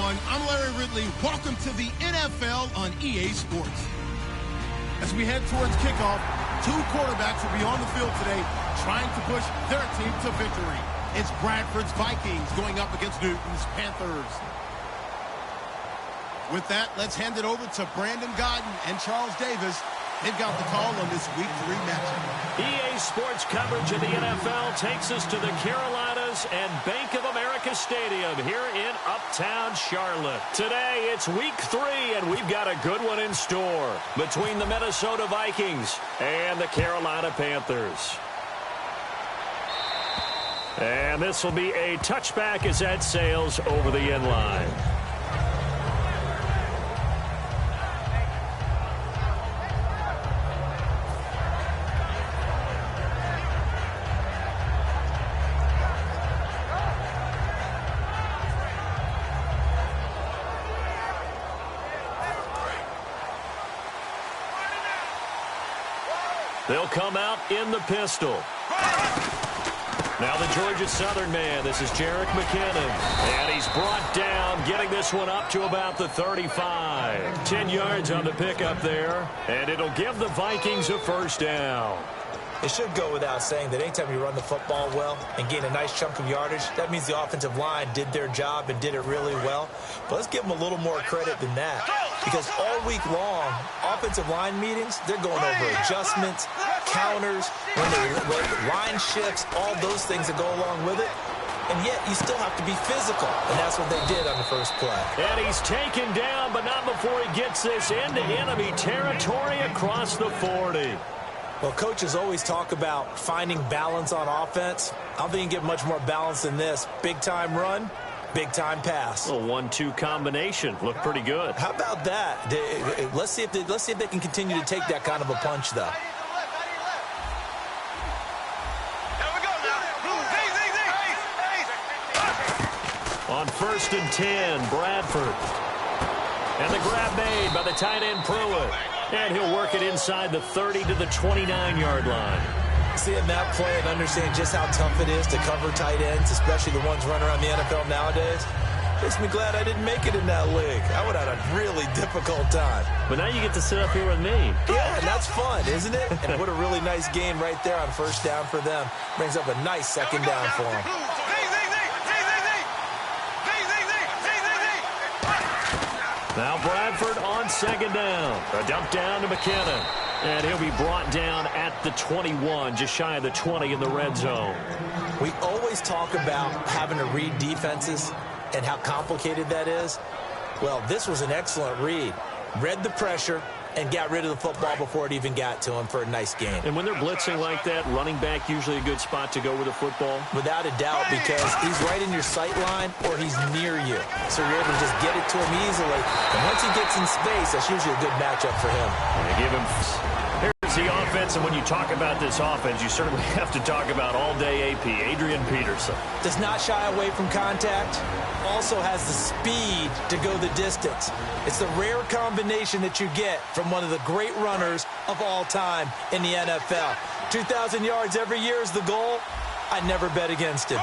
everyone. I'm Larry Ridley. Welcome to the NFL on EA Sports. As we head towards kickoff, two quarterbacks will be on the field today trying to push their team to victory. It's Bradford's Vikings going up against Newton's Panthers. With that, let's hand it over to Brandon Godden and Charles Davis. They've got the call on this Week 3 matchup. EA Sports coverage of the NFL takes us to the Carolinas and Bank of America Stadium here in Uptown Charlotte. Today, it's Week 3, and we've got a good one in store between the Minnesota Vikings and the Carolina Panthers. And this will be a touchback as that sails over the end line. They'll come out in the pistol. Now the Georgia Southern man, this is Jerick McKinnon. And he's brought down, getting this one up to about the 35. 10 yards on the pickup there, and it'll give the Vikings a first down. It should go without saying that anytime you run the football well and gain a nice chunk of yardage, that means the offensive line did their job and did it really well. But let's give them a little more credit than that, because all week long, offensive line meetings, they're going over adjustments, counters, when line shifts, all those things that go along with it. And yet, you still have to be physical, and that's what they did on the first play. And he's taken down, but not before he gets this into enemy territory across the 40. Well, coaches always talk about finding balance on offense. I don't think you can get much more balance than this. Big-time run, big-time pass. A 1-2 combination. Looked pretty good. How about that? Let's see if they can continue to take that kind of a punch, though. On 1st and 10, Bradford. And the grab made by the tight end Pruitt. And he'll work it inside the 30 to the 29-yard line. Seeing that play and understand just how tough it is to cover tight ends, especially the ones running around the NFL nowadays, makes me glad I didn't make it in that league. I would have had a really difficult time. But now you get to sit up here with me. Yeah, and that's fun, isn't it? And what a really nice game right there on first down for them. Brings up a nice second down for them. Now Bradford on second down. A dump down to McKinnon. And he'll be brought down at the 21, just shy of the 20 in the red zone. We always talk about having to read defenses and how complicated that is. Well, this was an excellent read. Read the pressure and got rid of the football before it even got to him for a nice gain. And when they're blitzing like that, running back usually a good spot to go with the football? Without a doubt, because he's right in your sight line or he's near you. So you're able to just get it to him easily. And once he gets in space, that's usually a good matchup for him. And they give him... Here's the offense, and when you talk about this offense, you certainly have to talk about all-day AP, Adrian Peterson. Does not shy away from contact. Also has the speed to go the distance. It's the rare combination that you get from one of the great runners of all time in the NFL. 2,000 yards every year is the goal. I'd never bet against him.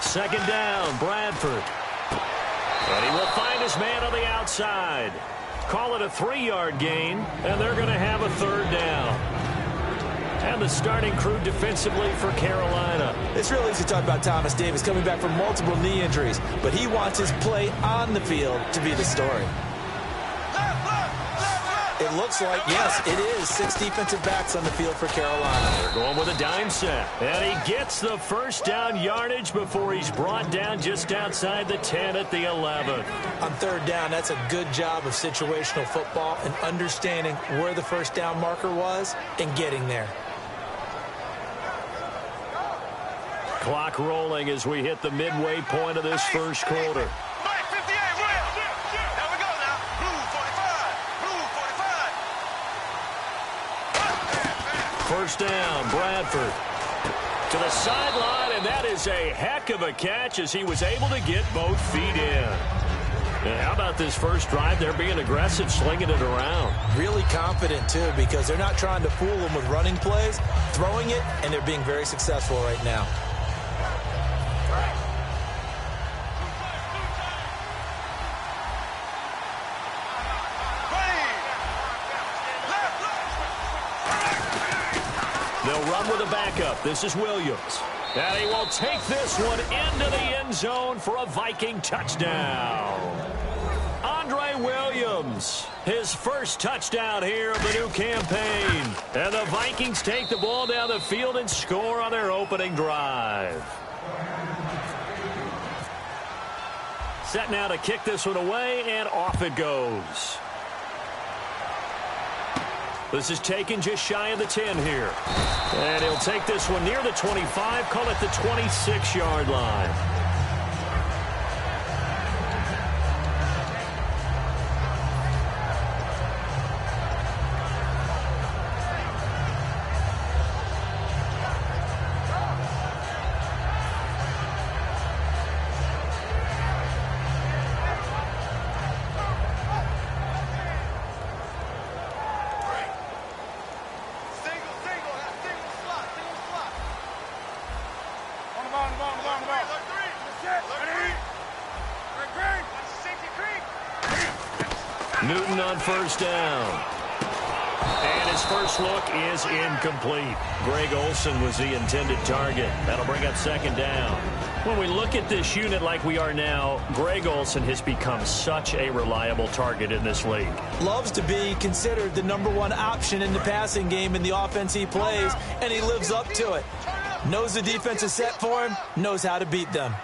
Second down, Bradford. And he will find his man on the outside. Call it a 3-yard gain, and they're going to have a third down. And the starting crew defensively for Carolina. It's real easy to talk about Thomas Davis coming back from multiple knee injuries, but he wants his play on the field to be the story. It looks like, yes, it is 6 defensive backs on the field for Carolina. They're going with a dime set. And he gets the first down yardage before he's brought down just outside the 10 at the 11. On third down, that's a good job of situational football and understanding where the first down marker was and getting there. Clock rolling as we hit the midway point of this first quarter. First down, Bradford to the sideline, and that is a heck of a catch as he was able to get both feet in. And how about this first drive? They're being aggressive, slinging it around. Really confident, too, because they're not trying to fool them with running plays, throwing it, and they're being very successful right now. They'll run with a backup. This is Williams. And he will take this one into the end zone for a Viking touchdown. Andre Williams, his first touchdown here of the new campaign. And the Vikings take the ball down the field and score on their opening drive. Set now to kick this one away, and off it goes. This is taken just shy of the 10 here. And he'll take this one near the 25, call it the 26-yard line. Newton on first down. And his first look is incomplete. Greg Olsen was the intended target. That'll bring up second down. When we look at this unit like we are now, Greg Olsen has become such a reliable target in this league. Loves to be considered the #1 option in the passing game in the offense he plays, and he lives up to it. Knows the defense is set for him, knows how to beat them.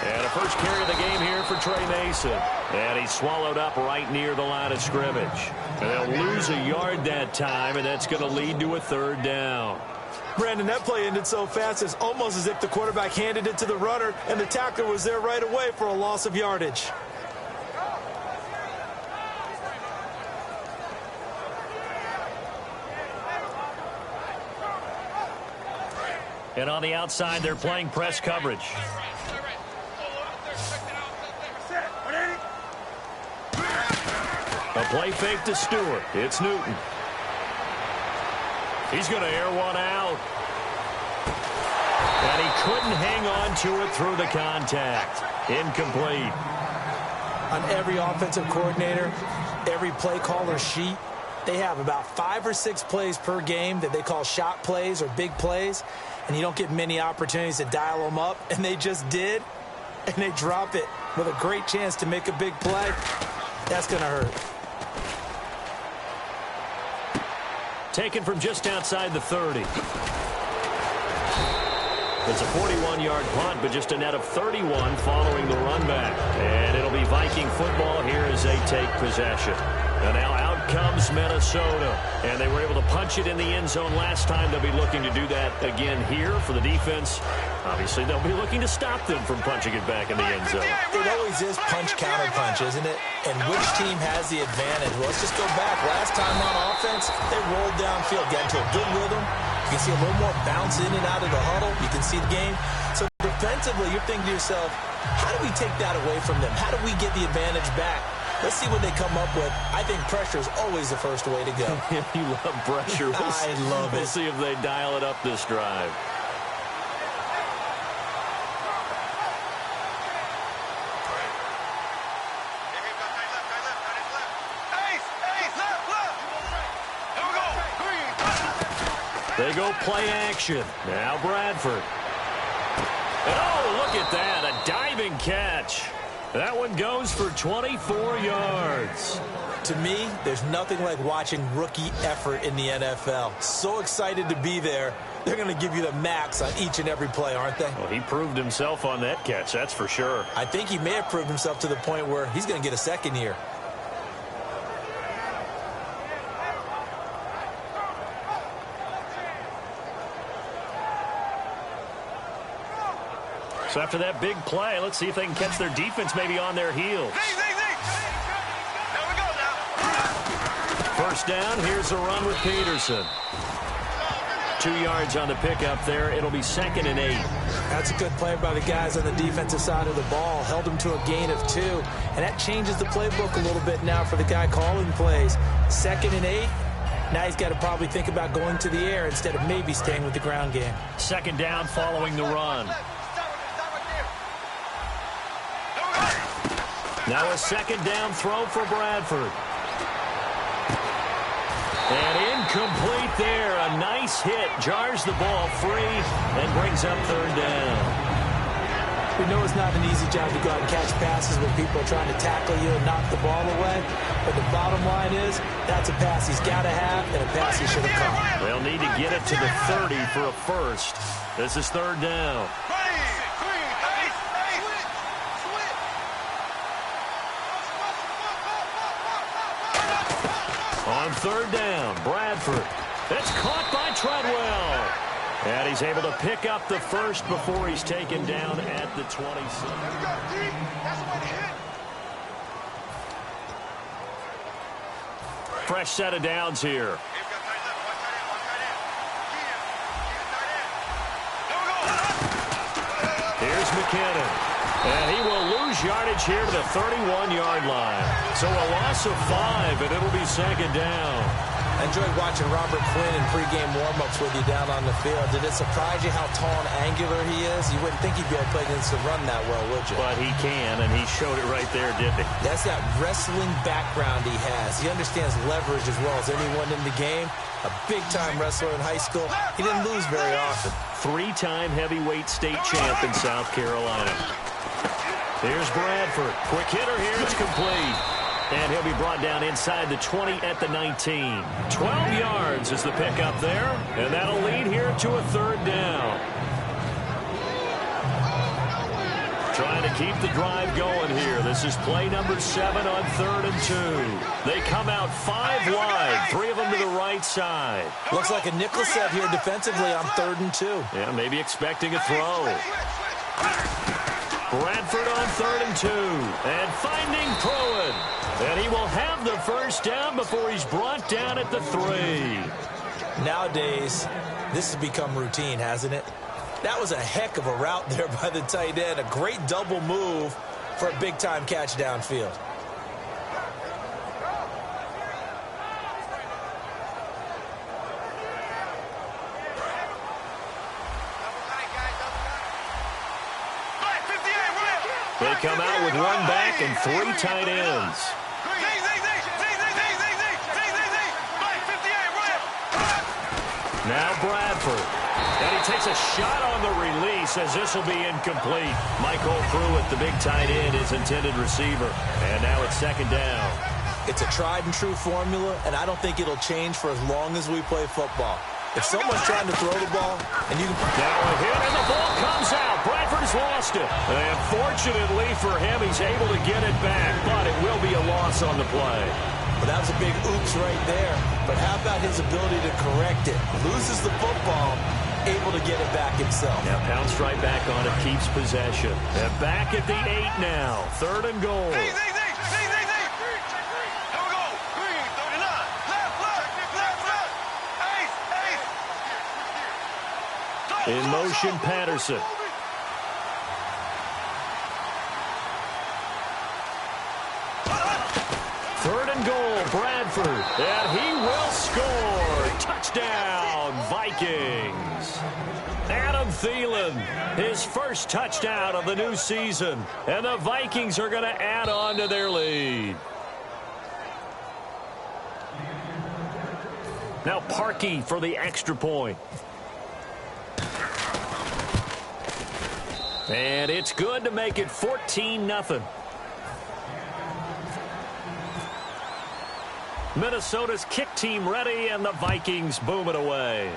And a first carry of the game here for Trey Mason. And he's swallowed up right near the line of scrimmage. And they'll lose a yard that time, and that's going to lead to a third down. Brandon, that play ended so fast, it's almost as if the quarterback handed it to the runner, and the tackler was there right away for a loss of yardage. And on the outside, they're playing press coverage. A play fake to Stewart. It's Newton. He's going to air one out. And he couldn't hang on to it through the contact. Incomplete. On every offensive coordinator, every play caller sheet, they have about 5 or 6 plays per game that they call shot plays or big plays, and you don't get many opportunities to dial them up, and they just did, and they drop it with a great chance to make a big play. That's going to hurt. Taken from just outside the 30. It's a 41-yard punt, but just a net of 31 following the run back. And it'll be Viking football here as they take possession. And now out comes Minnesota. And they were able to punch it in the end zone last time. They'll be looking to do that again here for the defense. Obviously, they'll be looking to stop them from punching it back in the end zone. It always is punch-counter-punch, isn't it? And which team has the advantage? Well, let's just go back. Last time on offense, they rolled downfield, got into a good rhythm. You can see a little more bounce in and out of the huddle. You can see the game. So defensively, you're thinking to yourself, how do we take that away from them? How do we get the advantage back? Let's see what they come up with. I think pressure is always the first way to go. You love pressure. I love it. We'll see if they dial it up this drive. They go play action. Now Bradford. And oh, look at that. A diving catch. That one goes for 24 yards. To me, there's nothing like watching rookie effort in the NFL. So excited to be there. They're going to give you the max on each and every play, aren't they? Well, he proved himself on that catch, that's for sure. I think he may have proved himself to the point where he's going to get a second year. So after that big play, let's see if they can catch their defense maybe on their heels. First down, here's a run with Peterson. 2 yards on the pickup there. It'll be 2nd and 8. That's a good play by the guys on the defensive side of the ball. Held them to a gain of 2. And that changes the playbook a little bit now for the guy calling plays. 2nd and 8. Now he's got to probably think about going to the air instead of maybe staying with the ground game. Second down following the run. Now a second down throw for Bradford. And incomplete there. A nice hit. Jars the ball free and brings up third down. We know it's not an easy job to go out and catch passes when people are trying to tackle you and knock the ball away. But the bottom line is that's a pass he's got to have and a pass he should have caught. They'll need to get it to the 30 for a first. This is third down. On third down, Bradford. That's caught by Treadwell. And he's able to pick up the first before he's taken down at the 26. Fresh set of downs here. Here's McKinnon. And he will lose yardage here to the 31-yard line. So a loss of 5, and it'll be second down. I enjoyed watching Robert Quinn in pregame warm-ups with you down on the field. Did it surprise you how tall and angular he is? You wouldn't think he'd be able to play against the run that well, would you? But he can, and he showed it right there, didn't he? That's that wrestling background he has. He understands leverage as well as anyone in the game. A big-time wrestler in high school. He didn't lose very often. 3-time heavyweight state champ in South Carolina. Here's Bradford. Quick hitter here. It's complete. And he'll be brought down inside the 20 at the 19. 12 yards is the pickup there. And that'll lead here to a third down. Trying to keep the drive going here. This is play number 7 on 3rd and 2. They come out 5 wide. 3 of them to the right side. Looks like a nickel set here defensively on 3rd and 2. Yeah, maybe expecting a throw. Bradford on 3rd and 2. And finding Pruitt. And he will have the first down before he's brought down at the 3. Nowadays, this has become routine, hasn't it? That was a heck of a route there by the tight end. A great double move for a big-time catch downfield. They come out with 1 back and 3 tight ends. Now Bradford. And he takes a shot on the release as this will be incomplete. Michael Pruitt, the big tight end, his intended receiver. And now it's second down. It's a tried-and-true formula, and I don't think it'll change for as long as we play football. If someone's trying to throw the ball, and you can... Now a hit, and the ball comes out. Bradford's lost it. And fortunately for him, he's able to get it back, but it will be a loss on the play. Well, that was a big oops right there. But how about his ability to correct it? Loses the football, able to get it back himself. Now pounced right back on it, keeps possession. And back at the 8 now. 3rd and goal. In motion, Patterson. Third and goal, Bradford. And he will score. Touchdown, Vikings. Adam Thielen, his first touchdown of the new season. And the Vikings are going to add on to their lead. Now Parkey for the extra point. And it's good to make it 14-0. Minnesota's kick team ready, and the Vikings boom it away.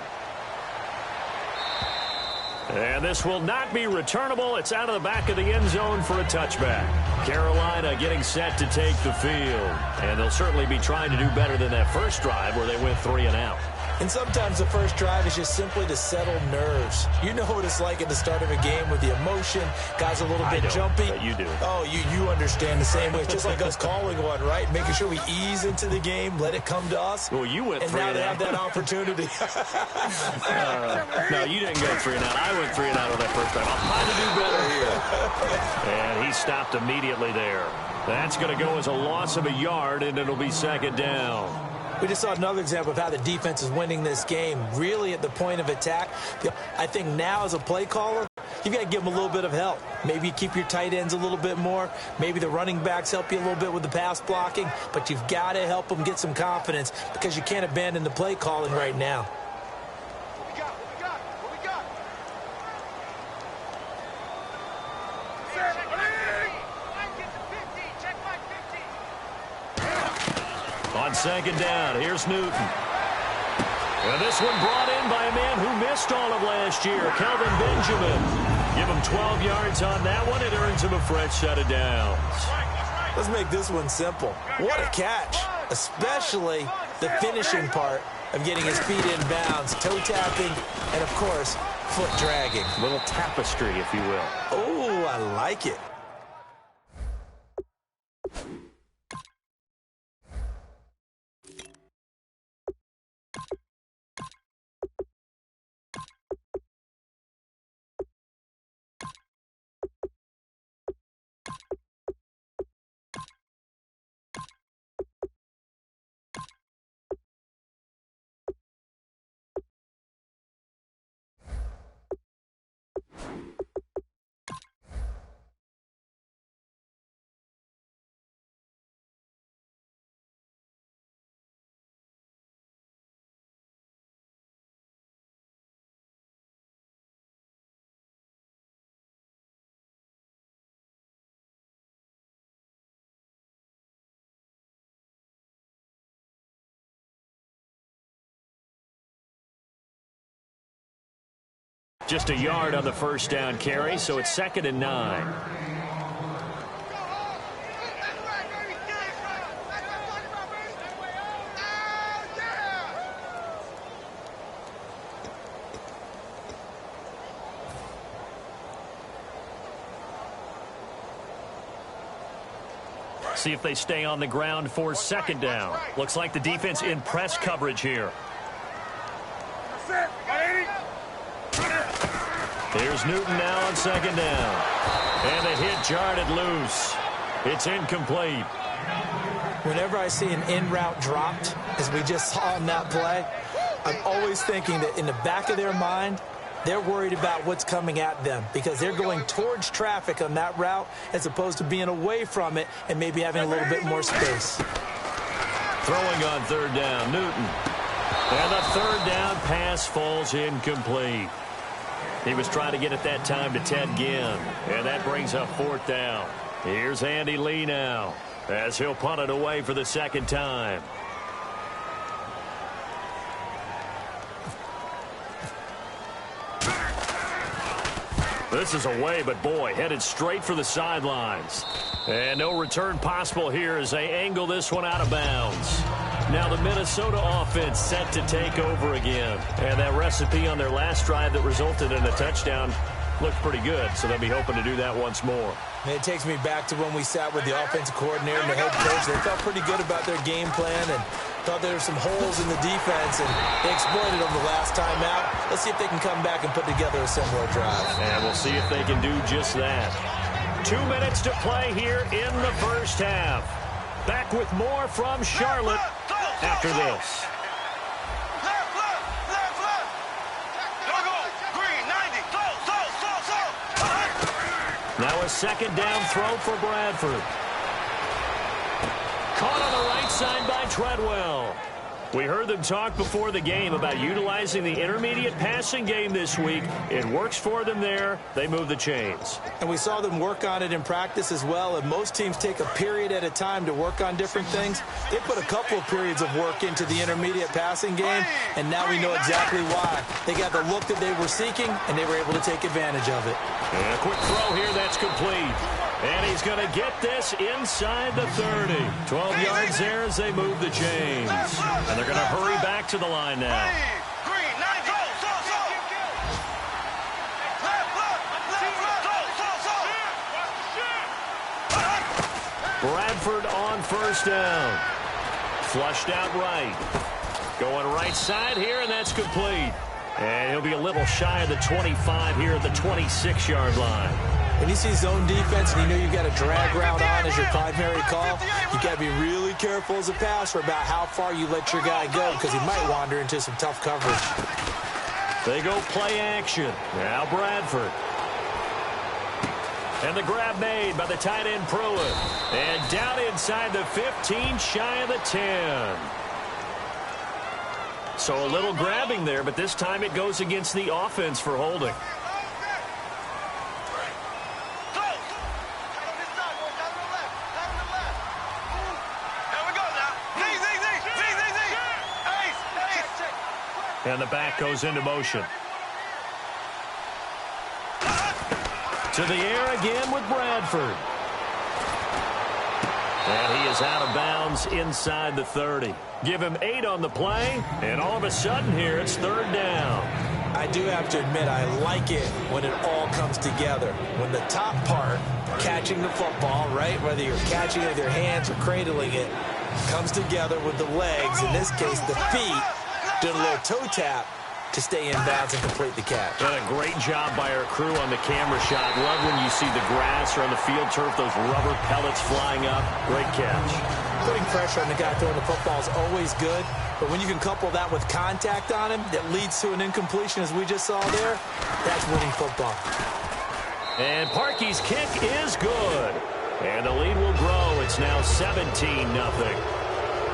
And this will not be returnable. It's out of the back of the end zone for a touchback. Carolina getting set to take the field. And they'll certainly be trying to do better than that first drive where they went 3 and out. And sometimes the first drive is just simply to settle nerves. You know what it's like at the start of a game with the emotion. Guys are a little bit jumpy. But you do. Oh, you understand the same way. It's just like us calling one, right? Making sure we ease into the game, let it come to us. Well, you went 3 and out. And now they have that opportunity. No, you didn't go 3 and out. I went 3 and out on that first drive. I'll try to do better here. And he stopped immediately there. That's going to go as a loss of a yard, and it'll be second down. We just saw another example of how the defense is winning this game, really at the point of attack. I think now as a play caller, you've got to give them a little bit of help. Maybe you keep your tight ends a little bit more. Maybe the running backs help you a little bit with the pass blocking. But you've got to help them get some confidence because you can't abandon the play calling right now. On second down, here's Newton. And this one brought in by a man who missed all of last year, Kelvin Benjamin. Give him 12 yards on that one. It earns him a fresh set of downs. Let's make this one simple. What a catch, especially the finishing part of getting his feet in bounds, toe tapping, and, of course, foot dragging. A little tapestry, if you will. Oh, I like it. Just a yard on the first down carry, so it's 2nd and 9. See if they stay on the ground for 2nd down. Looks like the defense in press coverage here. Here's Newton now on 2nd down. And the hit jarred it loose. It's incomplete. Whenever I see an in-route dropped, as we just saw in that play, I'm always thinking that in the back of their mind, they're worried about what's coming at them because they're going towards traffic on that route as opposed to being away from it and maybe having a little bit more space. Throwing on 3rd down, Newton. And the 3rd down pass falls incomplete. He was trying to get it that time to Ted Ginn, and that brings up 4th down. Here's Andy Lee now as he'll punt it away for the 2nd time. This is away, but boy, headed straight for the sidelines. And no return possible here as they angle this one out of bounds. Now the Minnesota offense set to take over again. And that recipe on their last drive that resulted in a touchdown looked pretty good, so they'll be hoping to do that once more. And it takes me back to when we sat with the offensive coordinator and the head coach. They felt pretty good about their game plan and thought there were some holes in the defense, and they exploited them the last time out. Let's see if they can come back and put together a similar drive. And we'll see if they can do just that. 2 minutes to play here in the first half. Back with more from Charlotte after this. Now a 2nd down throw for Bradford. Caught on the right side by Treadwell. We heard them talk before the game about utilizing the intermediate passing game this week. It works for them there. They move the chains. And we saw them work on it in practice as well. And most teams take a period at a time to work on different things. They put a couple of periods of work into the intermediate passing game, and now we know exactly why. They got the look that they were seeking, and they were able to take advantage of it. And a quick throw here, that's complete. And he's going to get this inside the 30. 12 yards there as they move the chains. And they're going to hurry back to the line now. Bradford on 1st down. Flushed out right. Going right side here, and that's complete. And he'll be a little shy of the 25 here at the 26-yard line. When you see zone defense and you know you've got a drag route on as your primary call, you got to be really careful as a passer about how far you let your guy go because he might wander into some tough coverage. They go play action. Now Bradford. And the grab made by the tight end Pruitt. And down inside the 15, shy of the 10. So a little grabbing there, but this time it goes against the offense for holding. And the back goes into motion. To the air again with Bradford. And he is out of bounds inside the 30. Give him 8 on the play, and all of a sudden here it's 3rd down. I do have to admit, I like it when it all comes together. When the top part, catching the football, right, whether you're catching it with your hands or cradling it, comes together with the legs, in this case the feet, did a little toe tap to stay in bounds and complete the catch. And a great job by our crew on the camera shot. Love when you see the grass or on the field turf, those rubber pellets flying up. Great catch. Putting pressure on the guy throwing the football is always good, but when you can couple that with contact on him that leads to an incompletion, as we just saw there, that's winning football. And Parkey's kick is good. And the lead will grow. It's now 17-0.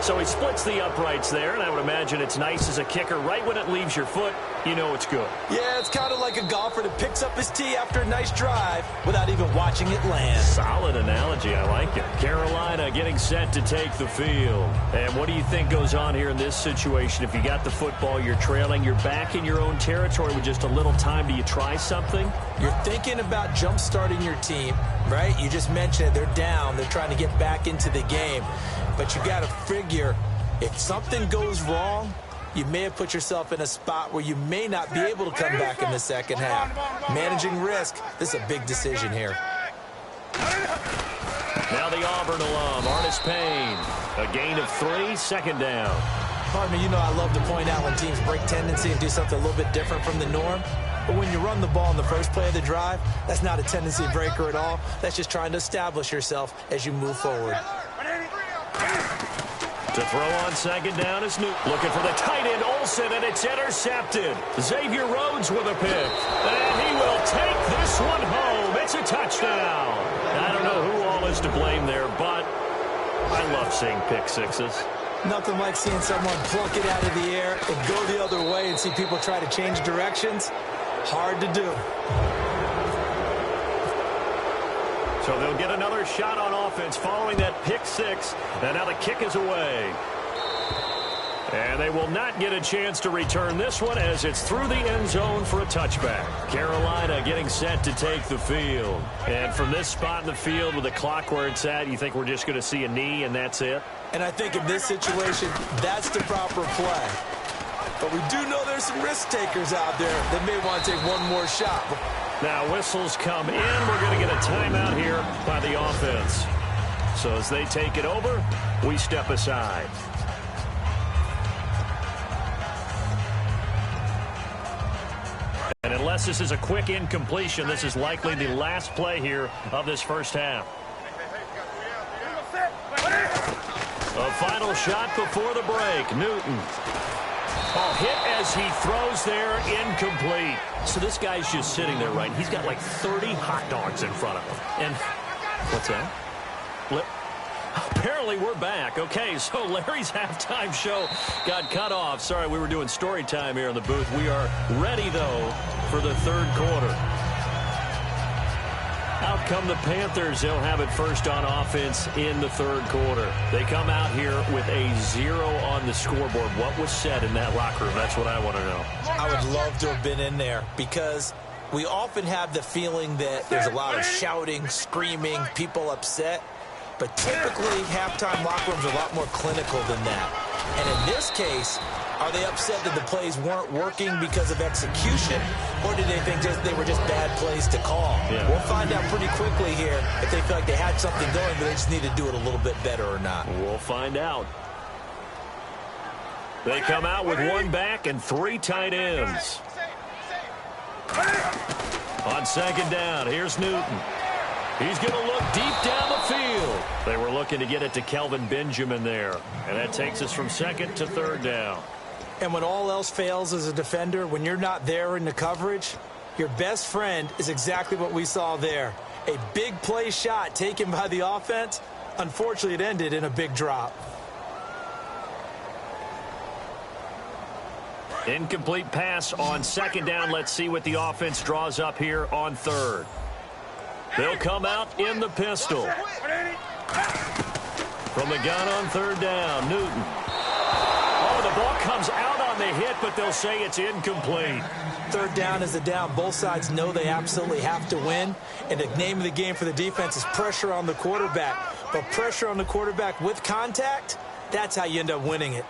So he splits the uprights there, and I would imagine it's nice as a kicker. Right when it leaves your foot, you know it's good. Yeah, it's kind of like a golfer that picks up his tee after a nice drive without even watching it land. Solid analogy. I like it. Carolina getting set to take the field. And what do you think goes on here in this situation? If you got the football, you're trailing, you're back in your own territory with just a little time. Do you try something? You're thinking about jump-starting your team, right? You just mentioned it. They're down. They're trying to get back into the game. But you got to figure, if something goes wrong, you may have put yourself in a spot where you may not be able to come back in the second half. Managing risk, this is a big decision here. Now the Auburn alum, Artis Payne. A gain of 3, 2nd down. Pardon me, you know I love to point out when teams break tendency and do something a little bit different from the norm. But when you run the ball in the first play of the drive, that's not a tendency breaker at all. That's just trying to establish yourself as you move forward. To throw on 2nd down is Newton. Looking for the tight end, Olsen, and it's intercepted. Xavier Rhodes with a pick. And he will take this one home. It's a touchdown. I don't know who all is to blame there, but I love seeing pick sixes. Nothing like seeing someone pluck it out of the air and go the other way and see people try to change directions. Hard to do. So they'll get another shot on offense following that pick 6. And now the kick is away. And they will not get a chance to return this one as it's through the end zone for a touchback. Carolina getting set to take the field. And from this spot in the field with the clock where it's at, you think we're just going to see a knee and that's it? And I think in this situation, that's the proper play. But we do know there's some risk takers out there that may want to take one more shot. Now whistles come in. We're going to get a timeout here by the offense. So as they take it over, we step aside. And unless this is a quick incompletion, this is likely the last play here of this first half. A final shot before the break. Newton. Hit as he throws there, incomplete. So this guy's just sitting there, right? He's got like 30 hot dogs in front of him. And what's that? Apparently we're back. Okay, so Larry's halftime show got cut off. Sorry, we were doing story time here in the booth. We are ready, though, for the 3rd quarter. Out come the Panthers. They'll have it first on offense in the 3rd quarter. They come out here with a 0 on the scoreboard. What was said in that locker room? That's what I want to know. I would love to have been in there because we often have the feeling that there's a lot of shouting, screaming, people upset. But typically, halftime locker rooms are a lot more clinical than that. And in this case, are they upset that the plays weren't working because of execution, or did they think they were just bad plays to call? Yeah. We'll find out pretty quickly here if they feel like they had something going, but they just need to do it a little bit better or not. We'll find out. They come out with 1 back and 3 tight ends. On 2nd down, here's Newton. He's going to look deep down the field. They were looking to get it to Kelvin Benjamin there. And that takes us from 2nd to 3rd down. And when all else fails as a defender, when you're not there in the coverage, your best friend is exactly what we saw there. A big play shot taken by the offense. Unfortunately, it ended in a big drop. Incomplete pass on second down. Let's see what the offense draws up here on third. They'll come out in the pistol. From the gun on third down, Newton. Oh, the ball comes out on the hit, but they'll say it's incomplete. Third down is a down. Both sides know they absolutely have to win. And the name of the game for the defense is pressure on the quarterback. But pressure on the quarterback with contact, that's how you end up winning it.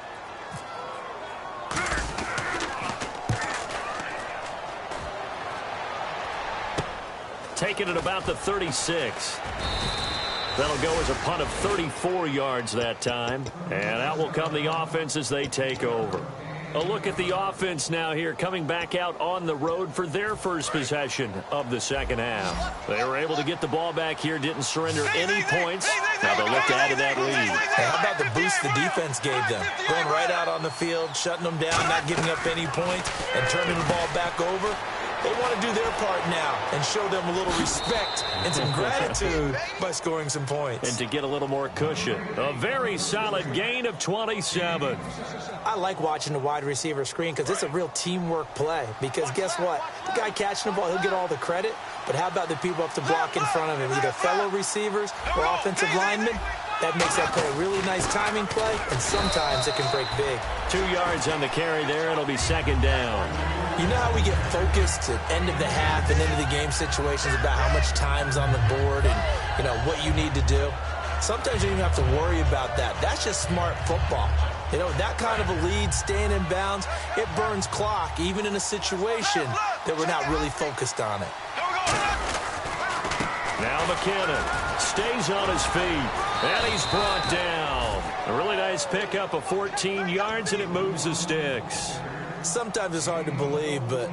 Taking it about the 36. That'll go as a punt of 34 yards that time. And out will come the offense as they take over. A look at the offense now here, coming back out on the road for their first possession of the second half. They were able to get the ball back here, didn't surrender any points. Now they'll look to add to that lead. Hey, how about the boost the defense gave them? Going right out on the field, shutting them down, not giving up any points, and turning the ball back over. They want to do their part now and show them a little respect and some gratitude by scoring some points. And to get a little more cushion. A very solid gain of 27. I like watching the wide receiver screen because it's a real teamwork play. Because guess what? The guy catching the ball, he'll get all the credit. But how about the people up to block in front of him, either fellow receivers or offensive linemen? That makes that play a really nice timing play, and sometimes it can break big. 2 yards on the carry there. It'll be second down. You know how we get focused at end of the half and end of the game situations about how much time's on the board and, you know, what you need to do? Sometimes you don't even have to worry about that. That's just smart football. You know, that kind of a lead, staying in bounds, it burns clock, even in a situation that we're not really focused on it. Now McKinnon stays on his feet, and he's brought down. A really nice pickup of 14 yards, and it moves the sticks. Sometimes it's hard to believe, but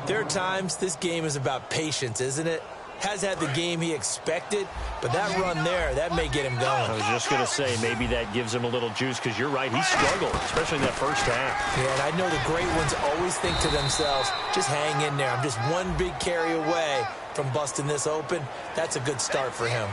there are times this game is about patience, isn't it? Has had the game he expected, but that run there, that may get him going. I was just going to say, maybe that gives him a little juice, because you're right, he struggled, especially in that first half. Yeah, and I know the great ones always think to themselves, just hang in there. I'm just one big carry away from busting this open. That's a good start for him.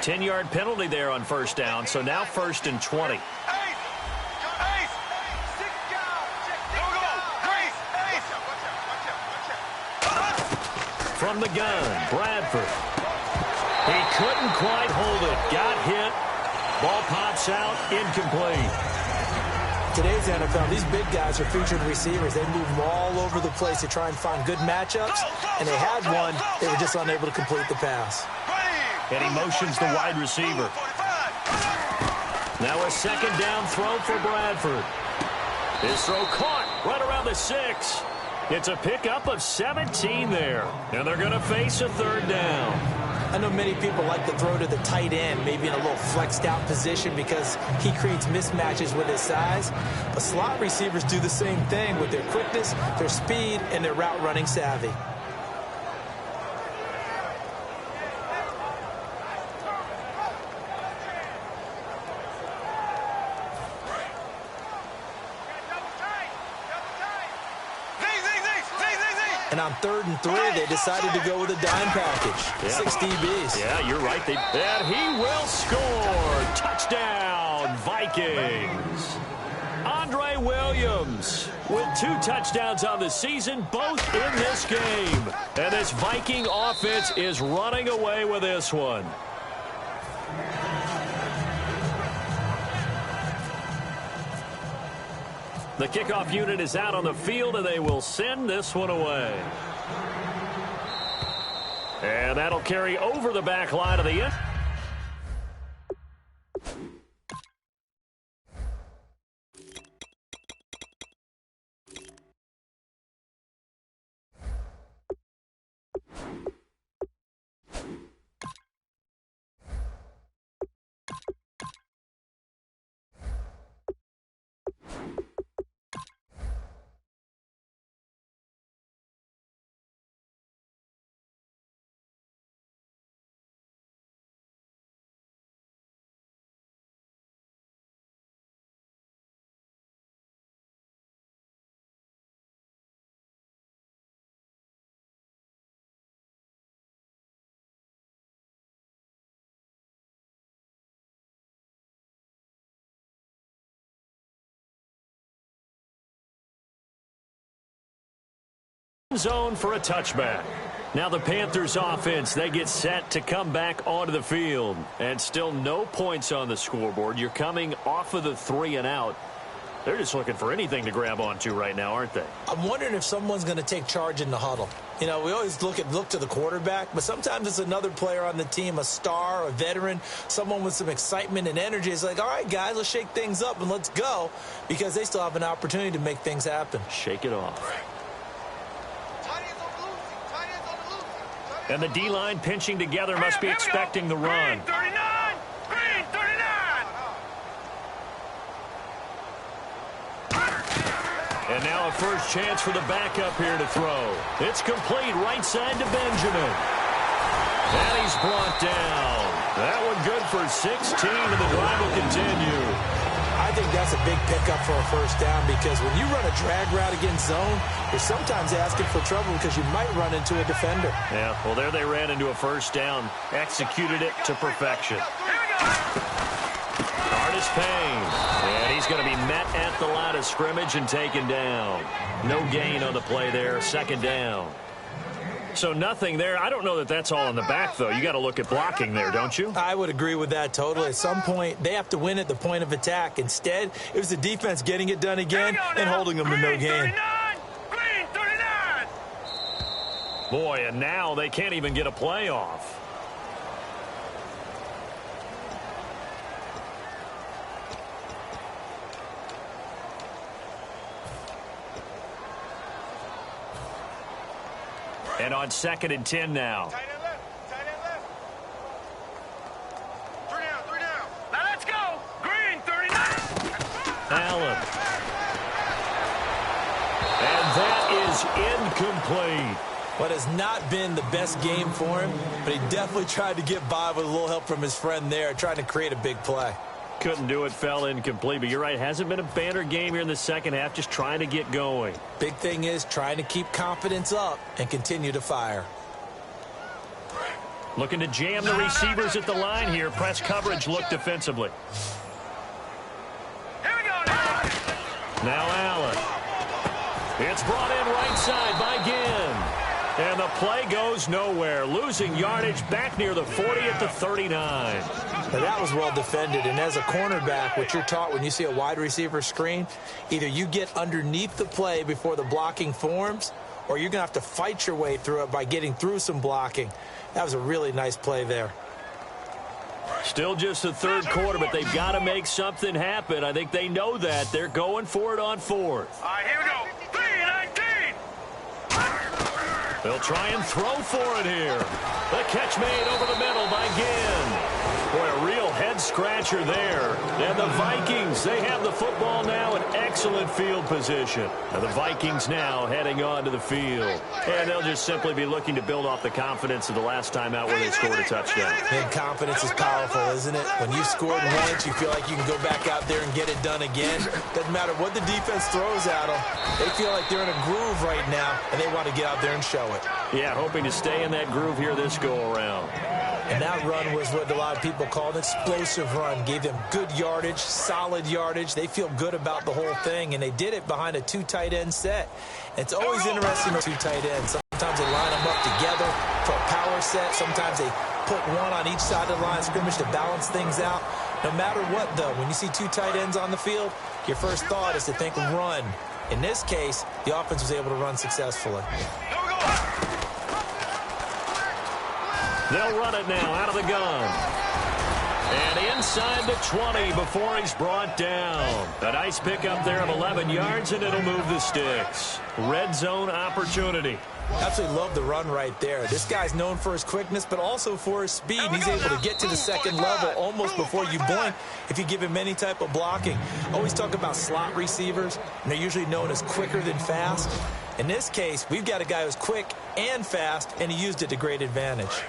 Ten-yard penalty there on first down, so now 1st and 20. From the gun, Bradford. He couldn't quite hold it. Got hit. Ball pops out, incomplete. Today's NFL, these big guys are featured receivers. They move all over the place to try and find good matchups, and they had one. They were just unable to complete the pass. And he motions the wide receiver. Now a second down throw for Bradford. His throw caught right around the 6. It's a pickup of 17 there. And they're going to face a third down. I know many people like to throw to the tight end, maybe in a little flexed out position because he creates mismatches with his size. But slot receivers do the same thing with their quickness, their speed, and their route running savvy. And on 3rd and 3, they decided to go with a dime package. Yeah. 6 DBs. Yeah, you're right. And he will score. Touchdown, Vikings. Andre Williams with 2 touchdowns on the season, both in this game. And this Viking offense is running away with this one. The kickoff unit is out on the field, and they will send this one away. And that'll carry over the back line of the end. zone for a touchback. Now the Panthers offense, they get set to come back onto the field. And still no points on the scoreboard. You're coming off of the 3 and out. They're just looking for anything to grab onto right now, aren't they? I'm wondering if someone's going to take charge in the huddle. You know, we always look to the quarterback, but sometimes it's another player on the team, a star, a veteran, someone with some excitement and energy. It's like, all right, guys, let's shake things up and let's go, because they still have an opportunity to make things happen. Shake it off. And the D-line pinching together must be expecting the run. And now a first chance for the backup here to throw. It's complete right side to Benjamin. And he's brought down. That one good for 16, and the drive will continue. I think that's a big pickup for a first down, because when you run a drag route against zone, you're sometimes asking for trouble because you might run into a defender. Yeah, well, there they ran into a first down. Executed it to perfection. Artis Payne. And he's going to be met at the line of scrimmage and taken down. No gain on the play there. Second down. So nothing there. I don't know that that's all in the back, though. You got to look at blocking there, don't you? I would agree with that totally. At some point, they have to win at the point of attack. Instead, it was the defense getting it done again and holding them to no gain. Boy, and now they can't even get a play off. And on 2nd and 10 now. Tight end left. Three down. Now let's go. Green, 39. Allen. And that is incomplete. What has not been the best game for him, but he definitely tried to get by with a little help from his friend there, trying to create a big play. Couldn't do it, fell incomplete. But you're right, hasn't been a banner game here in the second half, just trying to get going. Big thing is trying to keep confidence up and continue to fire. Looking to jam the receivers at the line here. Press coverage, look defensively. Here we go. Now Allen. It's brought in right side by Ginn. And the play goes nowhere. Losing yardage back near the 40 at the 39. Now that was well defended, and as a cornerback, what you're taught when you see a wide receiver screen, either you get underneath the play before the blocking forms, or you're going to have to fight your way through it by getting through some blocking. That was a really nice play there. Still just the third quarter, but they've got to make something happen. I think they know that. They're going for it on 4th. All right, here we go. 3-19. They'll try and throw for it here. The catch made over the middle by Ginn. Boy, a real head-scratcher there. And the Vikings, they have the football now in excellent field position. And the Vikings now heading onto the field. And they'll just simply be looking to build off the confidence of the last time out where they scored a touchdown. And confidence is powerful, isn't it? When you've scored once, you feel like you can go back out there and get it done again. Doesn't matter what the defense throws at them. They feel like they're in a groove right now, and they want to get out there and show it. Yeah, hoping to stay in that groove here this go-around. And that run was what a lot of people call an explosive run. Gave them good yardage, solid yardage. They feel good about the whole thing, and they did it behind a 2 tight end set. It's always interesting with 2 tight ends. Sometimes they line them up together for a power set. Sometimes they put one on each side of the line of scrimmage to balance things out. No matter what, though, when you see 2 tight ends on the field, your first thought is to think run. In this case, the offense was able to run successfully. They'll run it now out of the gun. And inside the 20 before he's brought down. A nice pickup there of 11 yards, and it'll move the sticks. Red zone opportunity. Absolutely love the run right there. This guy's known for his quickness, but also for his speed. He's able to get to the second level almost before you blink if you give him any type of blocking. I always talk about slot receivers, and they're usually known as quicker than fast. In this case, we've got a guy who's quick and fast, and he used it to great advantage.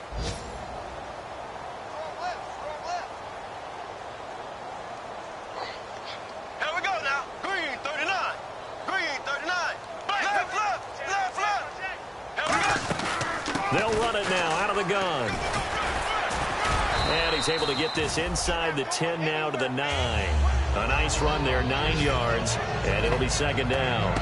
Here we go now. Green, 39. Green, 39. Left. Here we go. They'll run it now out of the gun. And he's able to get this inside the 10 now to the 9. A nice run there, 9 yards, and it'll be second down.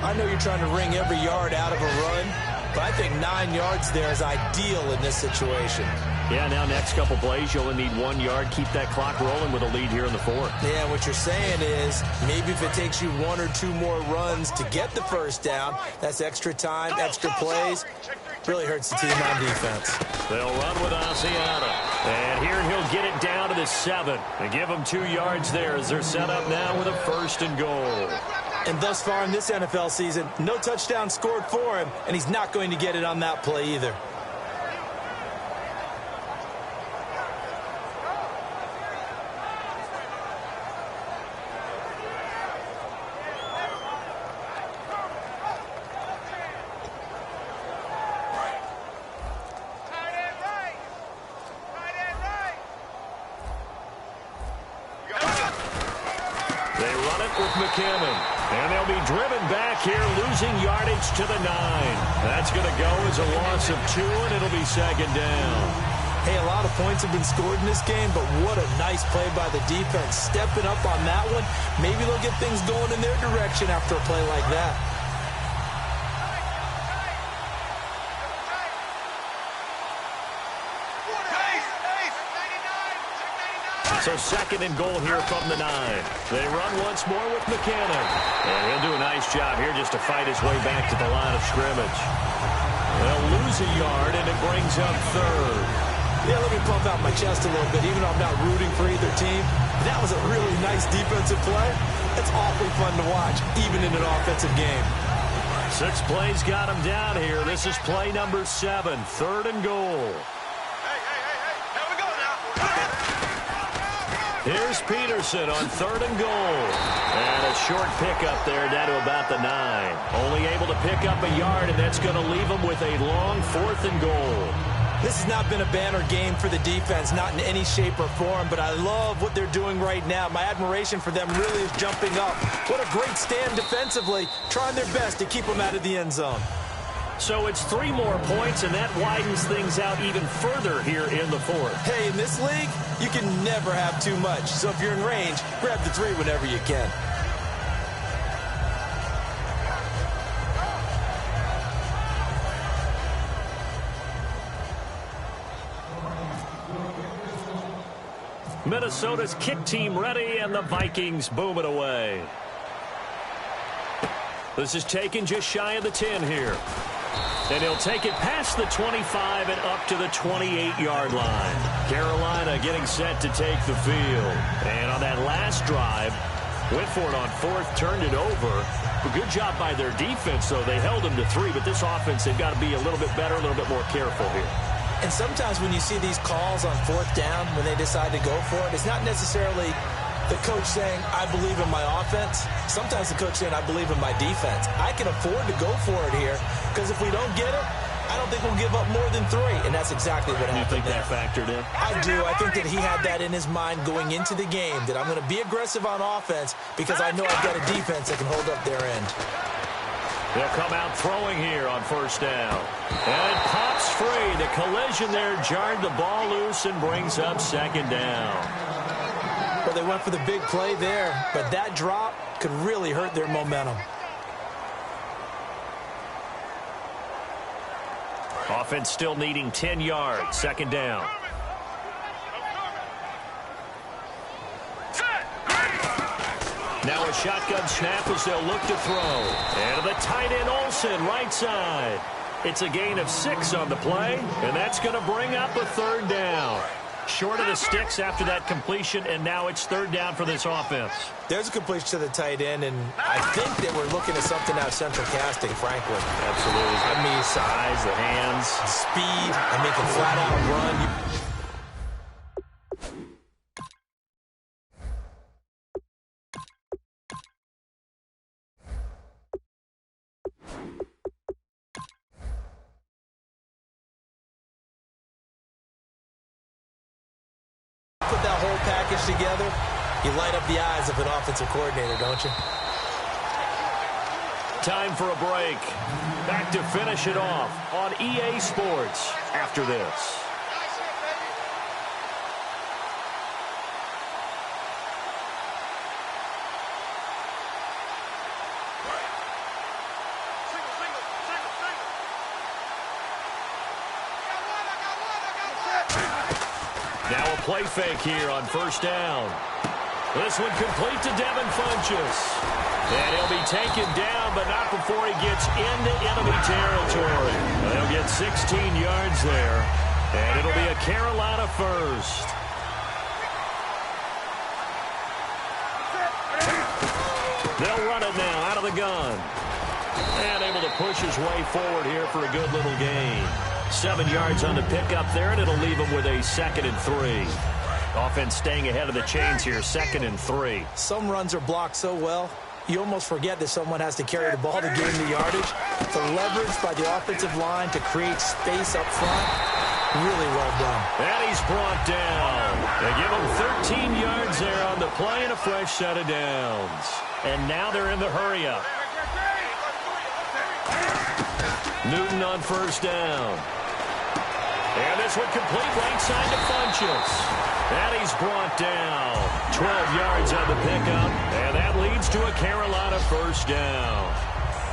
I know you're trying to wring every yard out of a run, but I think 9 yards there is ideal in this situation. Yeah, now next couple plays, you only need 1 yard. Keep that clock rolling with a lead here in the fourth. Yeah, what you're saying is maybe if it takes you 1 or 2 more runs to get the first down, that's extra time, extra plays. Really hurts the team on defense. They'll run with Asiata. And here he'll get it down to the 7. And give them 2 yards there as they're set up now with a 1st and goal. And thus far in this NFL season, no touchdown scored for him, and he's not going to get it on that play either. And they'll be driven back here, losing yardage to the 9. That's going to go as a loss of 2, and it'll be 2nd down. Hey, a lot of points have been scored in this game, but what a nice play by the defense. Stepping up on that one, maybe they'll get things going in their direction after a play like that. So 2nd and goal here from the 9. They run once more with McKinnon. And he'll do a nice job here just to fight his way back to the line of scrimmage. They'll lose a yard, and it brings up 3rd. Yeah, let me pump out my chest a little bit, even though I'm not rooting for either team. That was a really nice defensive play. It's awfully fun to watch, even in an offensive game. 6 plays got him down here. This is play number 7, 3rd and goal. Here's Peterson on 3rd and goal. And a short pickup there down to about the 9. Only able to pick up a yard, and that's going to leave him with a long 4th and goal. This has not been a banner game for the defense, not in any shape or form, but I love what they're doing right now. My admiration for them really is jumping up. What a great stand defensively, trying their best to keep them out of the end zone. So it's 3 more points, and that widens things out even further here in the 4th. Hey, in this league, you can never have too much. So if you're in range, grab the 3 whenever you can. Minnesota's kick team ready, and the Vikings boom it away. This is taken just shy of the 10 here. And he'll take it past the 25 and up to the 28-yard line. Carolina getting set to take the field. And on that last drive, went for it on 4th, turned it over. A good job by their defense, though. They held them to 3, but this offense, they've got to be a little bit better, a little bit more careful here. And sometimes when you see these calls on 4th down, when they decide to go for it, it's not necessarily the coach saying, I believe in my offense. Sometimes the coach saying, I believe in my defense. I can afford to go for it here, because if we don't get it, I don't think we'll give up more than 3. And that's exactly what happened. You think that factored in? I do. I think that he had that in his mind going into the game, that I'm going to be aggressive on offense because I know I've got a defense that can hold up their end. They'll come out throwing here on 1st down. And it pops free. The collision there jarred the ball loose and brings up 2nd down. Well, they went for the big play there, but that drop could really hurt their momentum. Offense still needing 10 yards. 2nd down. Now a shotgun snap as they'll look to throw. And the tight end Olsen, right side. It's a gain of 6 on the play, and that's going to bring up a 3rd down. Short of the sticks after that completion, and now it's 3rd down for this offense. There's a completion to the tight end, and I think that we're looking at something out of central casting, frankly. Absolutely. I mean, size, the hands. Speed. I mean, can flat out run. Put that whole package together, you light up the eyes of an offensive coordinator, don't you? Time for a break. Back to finish it off on EA Sports after this. Now a play fake here on first down. This one complete to Devin Funchess. And he'll be taken down, but not before he gets into enemy territory. They'll get 16 yards there, and it'll be a Carolina first. They'll run it now out of the gun. And able to push his way forward here for a good little gain. 7 yards on the pickup there, and it'll leave him with a 2nd and 3. Offense staying ahead of the chains here, 2nd and 3. Some runs are blocked so well, you almost forget that someone has to carry the ball to gain the yardage. The leverage by the offensive line to create space up front, really well done. And he's brought down. They give him 13 yards there on the play and a fresh set of downs. And now they're in the hurry-up. Newton on first down. And this one complete right side to Funchess. And he's brought down. 12 yards on the pickup. And that leads to a Carolina first down.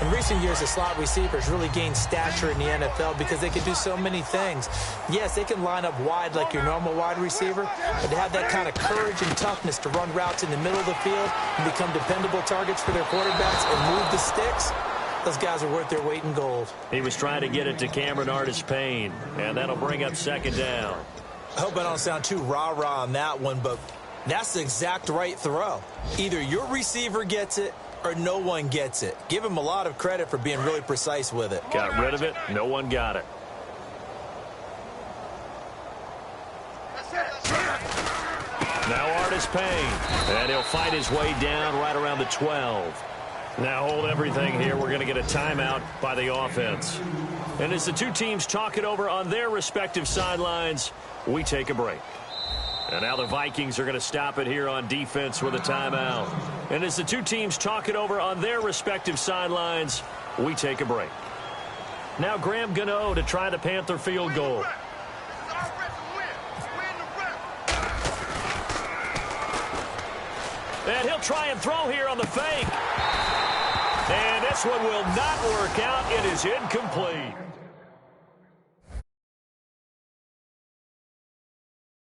In recent years, the slot receivers really gained stature in the NFL because they can do so many things. Yes, they can line up wide like your normal wide receiver, but to have that kind of courage and toughness to run routes in the middle of the field and become dependable targets for their quarterbacks and move the sticks, those guys are worth their weight in gold. He was trying to get it to Cameron Artis-Payne, and that'll bring up 2nd down. I hope I don't sound too rah-rah on that one, but that's the exact right throw. Either your receiver gets it or no one gets it. Give him a lot of credit for being really precise with it. Got rid of it. No one got it. Now Artis-Payne, and he'll fight his way down right around the 12. Now hold everything here. We're going to get a timeout by the offense. And as the two teams talk it over on their respective sidelines, we take a break. And now the Vikings are going to stop it here on defense with a timeout. And as the two teams talk it over on their respective sidelines, we take a break. Now Graham Gano to try the Panther field goal. And he'll try and throw here on the fake. And this one will not work out. It is incomplete.